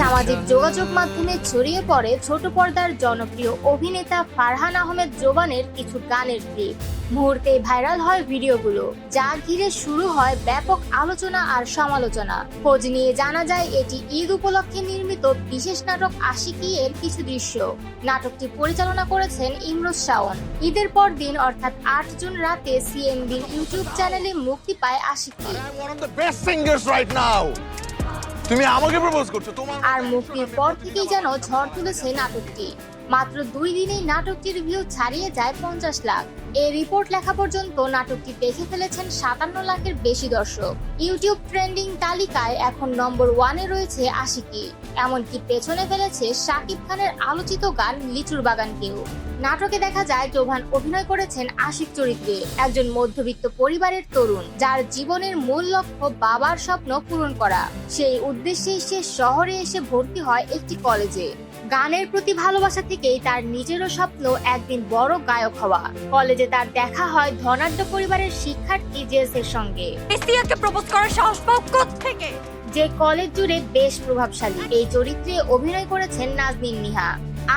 সামাজিক যোগাযোগ মাধ্যমে ছড়িয়ে পড়ে ছোট পর্দার জনপ্রিয় অভিনেতা ফারহান আহমেদ জোবানের কিছু গানের ক্লিপ। মুহূর্তে ভাইরাল হয় ভিডিওগুলো, যা ঘিরে শুরু হয় ব্যাপক আলোচনা আর সমালোচনা। খোঁজ নিয়ে জানা যায় এটি ঈদ উপলক্ষে নির্মিত বিশেষ নাটক আশিকি এর কিছু দৃশ্য। নাটকটি পরিচালনা করেছেন ইমরোজ শাওন। ঈদের পর দিন অর্থাৎ ৮ জুন রাতে সিএমবির ইউটিউব চ্যানেলে মুক্তি পায় আশিকি। তুমি আমাকে প্রপোজ করছো তোমার। আর মুক্তির পর থেকেই যেন ঝড় তুলেছে নাটকটি। মাত্র ২ দিনেই নাটকটির ভিউ ছাড়িয়ে যায় ৫০ লাখ। এই রিপোর্ট লেখা পর্যন্ত নাটকটি দেখে ফেলেছেন ৫৭ লাখের বেশি দর্শক। ইউটিউব ট্রেন্ডিং তালিকায় এখন নম্বর 1-এ রয়েছে আশিকি। এমনকি পেছনে ফেলেছে শাকিব খানের আলোচিত গান লিচুর বাগানকেও। নাটকে দেখা যায় জোভান অভিনয় করেছেন আশিক চরিত্রে, একজন মধ্যবিত্ত পরিবারের তরুণ যার জীবনের মূল লক্ষ্য বাবার স্বপ্ন পূরণ করা। সেই উদ্দেশ্যেই সে শহরে এসে ভর্তি হয় একটি কলেজে। গানের প্রতি ভালোবাসা থেকেই তার নিজেরও স্বপ্ন একদিন বড় গায়ক হওয়া। কলেজে তার দেখা হয় ধনাঢ্য পরিবারের শিক্ষার্থী জেসের সঙ্গে। প্রপোজ করার সাহস পাও কোত্থেকে? যে কলেজ জুড়ে বেশ প্রভাবশালী। এই চরিত্রে অভিনয় করেছেন নাজনীন নিহা।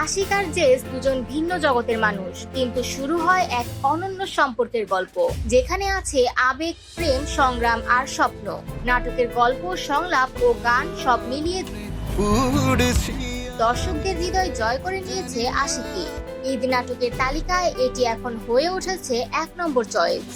আশিক আর জেস দুজন ভিন্ন জগতের মানুষ, কিন্তু শুরু হয় এক অনন্য সম্পর্কের গল্প, যেখানে আছে আবেগ, প্রেম, সংগ্রাম আর স্বপ্ন। নাটকের গল্প, সংলাপ ও গান সব মিলিয়ে দর্শকদের হৃদয় জয় করে নিয়েছে আশিকি। ঈদ নাটকের তালিকায় এটি এখন হয়ে উঠেছে ১ নম্বর চয়েস।